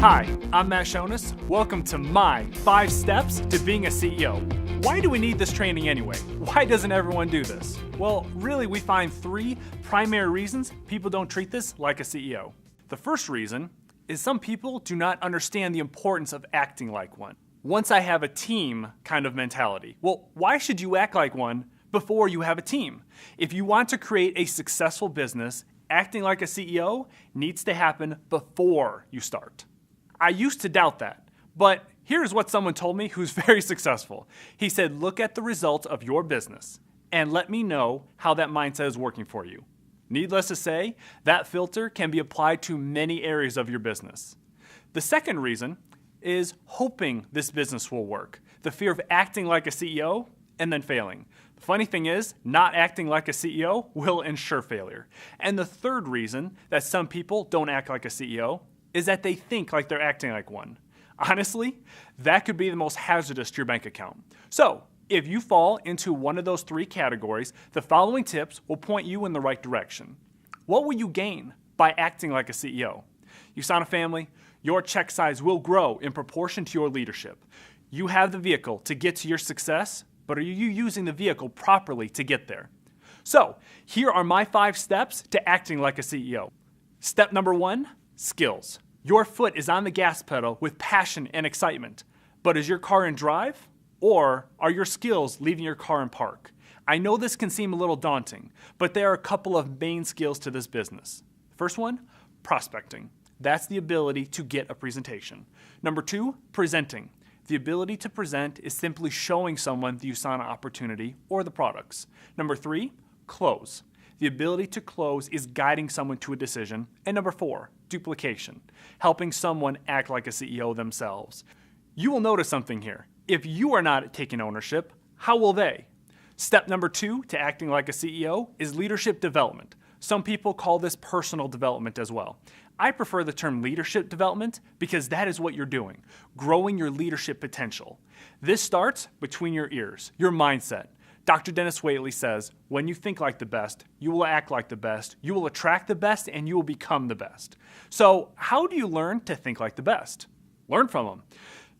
Hi, I'm Matt Chionis. Welcome to my 5 steps to being a CEO. Why do we need this training anyway? Why doesn't everyone do this? Well, really, we find 3 primary reasons people don't treat this like a CEO. The first reason is some people do not understand the importance of acting like one. Once I have a team kind of mentality. Well, why should you act like one before you have a team? If you want to create a successful business, acting like a CEO needs to happen before you start. I used to doubt that, but here's what someone told me who's very successful. He said, look at the results of your business and let me know how that mindset is working for you. Needless to say, that filter can be applied to many areas of your business. The second reason is hoping this business will work. The fear of acting like a CEO and then failing. The funny thing is, not acting like a CEO will ensure failure. And the third reason that some people don't act like a CEO is that they think like they're acting like one. Honestly, that could be the most hazardous to your bank account. So, if you fall into one of those 3 categories, the following tips will point you in the right direction. What will you gain by acting like a CEO? USANA family, your check size will grow in proportion to your leadership. You have the vehicle to get to your success, but are you using the vehicle properly to get there? So, here are my 5 steps to acting like a CEO. Step number 1, skills. Your foot is on the gas pedal with passion and excitement, but is your car in drive? Or are your skills leaving your car in park? I know this can seem a little daunting, but there are a couple of main skills to this business. First one, prospecting. That's the ability to get a presentation. Number 2, presenting. The ability to present is simply showing someone the USANA opportunity or the products. Number 3, close. The ability to close is guiding someone to a decision. And number 4, duplication, helping someone act like a CEO themselves. You will notice something here. If you are not taking ownership, how will they? Step number 2 to acting like a CEO is leadership development. Some people call this personal development as well. I prefer the term leadership development because that is what you're doing, growing your leadership potential. This starts between your ears, your mindset. Dr. Dennis Whaley says, when you think like the best, you will act like the best, you will attract the best, and you will become the best. So how do you learn to think like the best? Learn from them.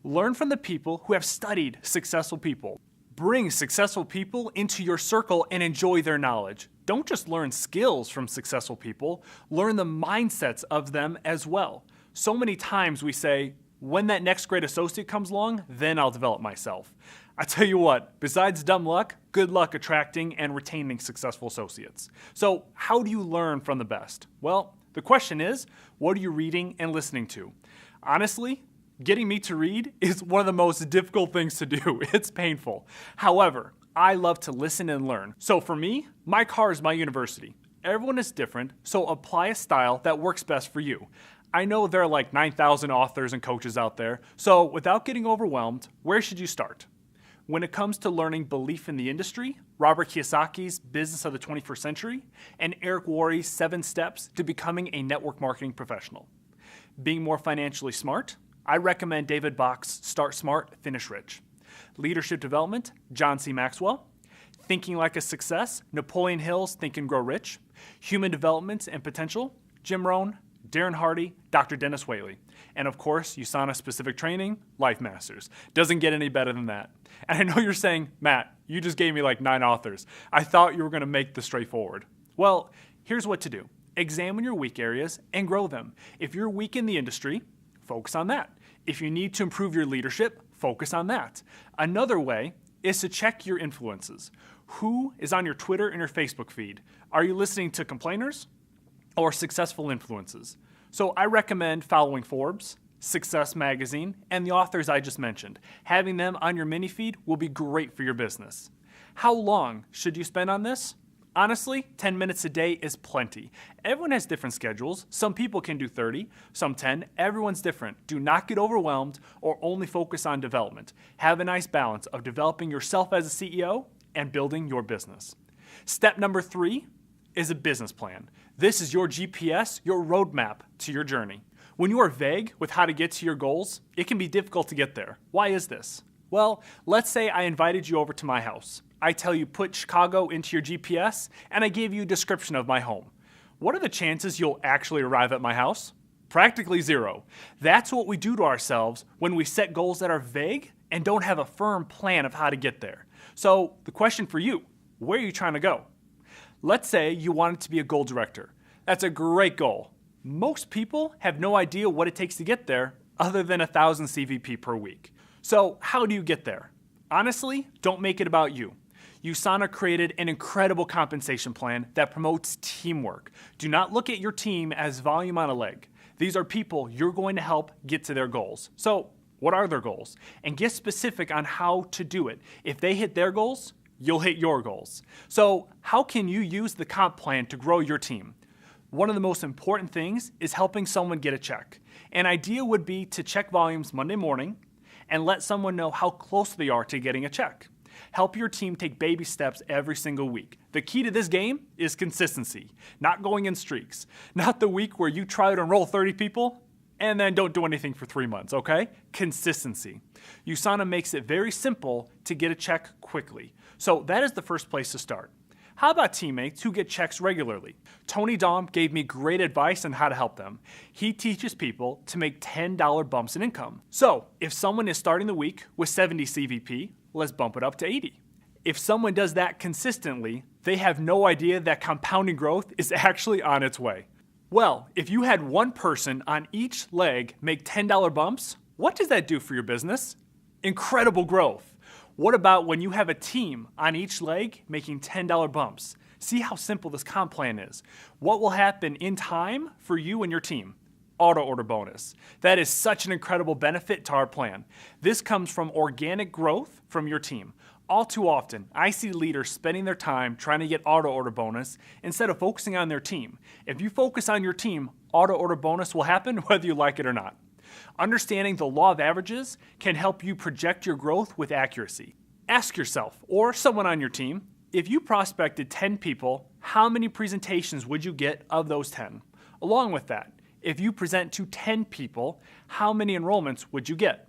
Learn from the people who have studied successful people. Bring successful people into your circle and enjoy their knowledge. Don't just learn skills from successful people, learn the mindsets of them as well. So many times we say, when that next great associate comes along, then I'll develop myself. I tell you what, besides dumb luck, good luck attracting and retaining successful associates. So how do you learn from the best? Well, the question is, what are you reading and listening to? Honestly, getting me to read is one of the most difficult things to do. It's painful. However, I love to listen and learn. So for me, my car is my university. Everyone is different, so apply a style that works best for you. I know there are like 9,000 authors and coaches out there, so without getting overwhelmed, where should you start? When it comes to learning belief in the industry, Robert Kiyosaki's Business of the 21st Century, and Eric Worre's 7 Steps to Becoming a Network Marketing Professional. Being more financially smart, I recommend David Bach's Start Smart, Finish Rich. Leadership Development, John C. Maxwell. Thinking Like a Success, Napoleon Hill's Think and Grow Rich. Human Development and Potential, Jim Rohn, Darren Hardy, Dr. Dennis Whaley. And of course, USANA Specific Training, Life Masters. Doesn't get any better than that. And I know you're saying, Matt, you just gave me like 9 authors. I thought you were going to make this straightforward. Well, here's what to do. Examine your weak areas and grow them. If you're weak in the industry, focus on that. If you need to improve your leadership, focus on that. Another way is to check your influences. Who is on your Twitter and your Facebook feed? Are you listening to complainers or successful influences? So I recommend following Forbes, Success Magazine, and the authors I just mentioned. Having them on your mini feed will be great for your business. How long should you spend on this? Honestly, 10 minutes a day is plenty. Everyone has different schedules. Some people can do 30, some 10. Everyone's different. Do not get overwhelmed or only focus on development. Have a nice balance of developing yourself as a CEO and building your business. Step number 3 is a business plan. This is your GPS, your roadmap to your journey. When you are vague with how to get to your goals, it can be difficult to get there. Why is this? Well, let's say I invited you over to my house. I tell you put Chicago into your GPS, and I gave you a description of my home. What are the chances you'll actually arrive at my house? Practically zero. That's what we do to ourselves when we set goals that are vague and don't have a firm plan of how to get there. So the question for you, where are you trying to go? Let's say you wanted to be a goal director. That's a great goal. Most people have no idea what it takes to get there other than 1,000 CVP per week. So how do you get there? Honestly, don't make it about you. USANA created an incredible compensation plan that promotes teamwork. Do not look at your team as volume on a leg. These are people you're going to help get to their goals. So what are their goals? And get specific on how to do it. If they hit their goals, you'll hit your goals. So how can you use the comp plan to grow your team? One of the most important things is helping someone get a check. An idea would be to check volumes Monday morning and let someone know how close they are to getting a check. Help your team take baby steps every single week. The key to this game is consistency, not going in streaks. Not the week where you try to enroll 30 people and then don't do anything for 3 months, okay? Consistency. USANA makes it very simple to get a check quickly. So that is the first place to start. How about teammates who get checks regularly? Tony Dom gave me great advice on how to help them. He teaches people to make $10 bumps in income. So if someone is starting the week with 70 CVP, let's bump it up to 80. If someone does that consistently, they have no idea that compounding growth is actually on its way. Well, if you had one person on each leg make $10 bumps, what does that do for your business? Incredible growth. What about when you have a team on each leg making $10 bumps? See how simple this comp plan is. What will happen in time for you and your team? Auto order bonus. That is such an incredible benefit to our plan. This comes from organic growth from your team. All too often, I see leaders spending their time trying to get auto order bonus instead of focusing on their team. If you focus on your team, auto order bonus will happen whether you like it or not. Understanding the law of averages can help you project your growth with accuracy. Ask yourself, or someone on your team, if you prospected 10 people, how many presentations would you get of those 10? Along with that, if you present to 10 people, how many enrollments would you get?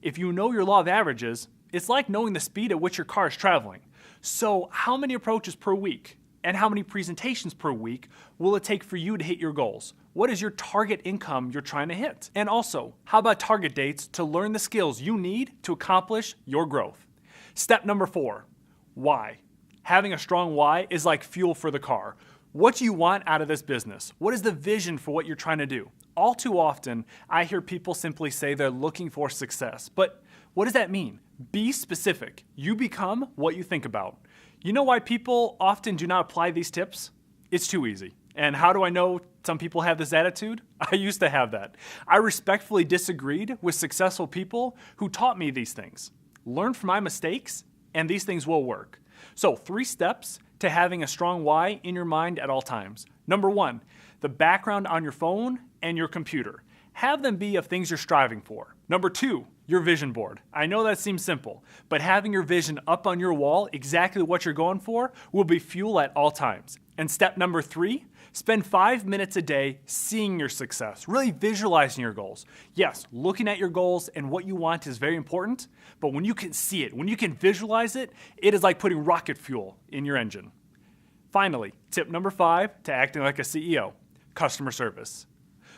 If you know your law of averages, it's like knowing the speed at which your car is traveling. So how many approaches per week and how many presentations per week will it take for you to hit your goals? What is your target income you're trying to hit? And also, how about target dates to learn the skills you need to accomplish your growth? Step number 4, why. Having a strong why is like fuel for the car. What do you want out of this business? What is the vision for what you're trying to do? All too often, I hear people simply say they're looking for success. But what does that mean? Be specific. You become what you think about. You know why people often do not apply these tips? It's too easy. And how do I know some people have this attitude? I used to have that. I respectfully disagreed with successful people who taught me these things. Learn from my mistakes, and these things will work. So 3 steps to having a strong why in your mind at all times. Number 1, the background on your phone and your computer. Have them be of things you're striving for. Number 2, your vision board. I know that seems simple, but having your vision up on your wall, exactly what you're going for, will be fuel at all times. And step number 3, spend 5 minutes a day seeing your success, really visualizing your goals. Yes, looking at your goals and what you want is very important, but when you can see it, when you can visualize it, it is like putting rocket fuel in your engine. Finally, tip number 5 to acting like a CEO, customer service.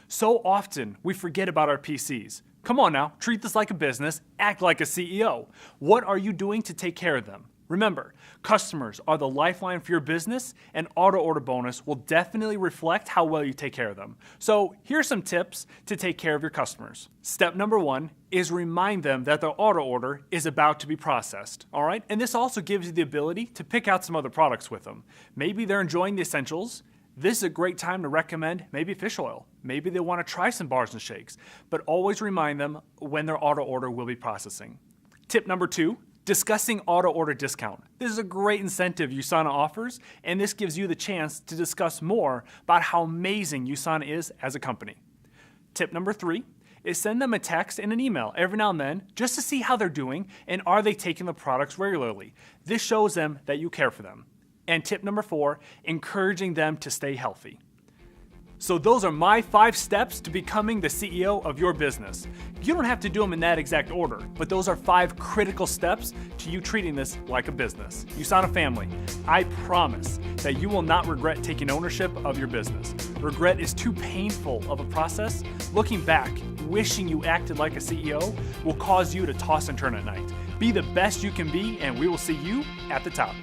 So often we forget about our PCs. Come on now, treat this like a business, act like a CEO. What are you doing to take care of them? Remember, customers are the lifeline for your business, and auto order bonus will definitely reflect how well you take care of them. So here's some tips to take care of your customers. Step number 1 is remind them that their auto order is about to be processed, all right? And this also gives you the ability to pick out some other products with them. Maybe they're enjoying the essentials. This is a great time to recommend maybe fish oil. Maybe they want to try some bars and shakes, but always remind them when their auto order will be processing. Tip number 2, discussing auto order discount. This is a great incentive USANA offers, and this gives you the chance to discuss more about how amazing USANA is as a company. Tip number 3 is send them a text and an email every now and then just to see how they're doing and are they taking the products regularly. This shows them that you care for them. And tip number 4, encouraging them to stay healthy. So those are my 5 steps to becoming the CEO of your business. You don't have to do them in that exact order, but those are 5 critical steps to you treating this like a business. USANA family, I promise that you will not regret taking ownership of your business. Regret is too painful of a process. Looking back, wishing you acted like a CEO will cause you to toss and turn at night. Be the best you can be, and we will see you at the top.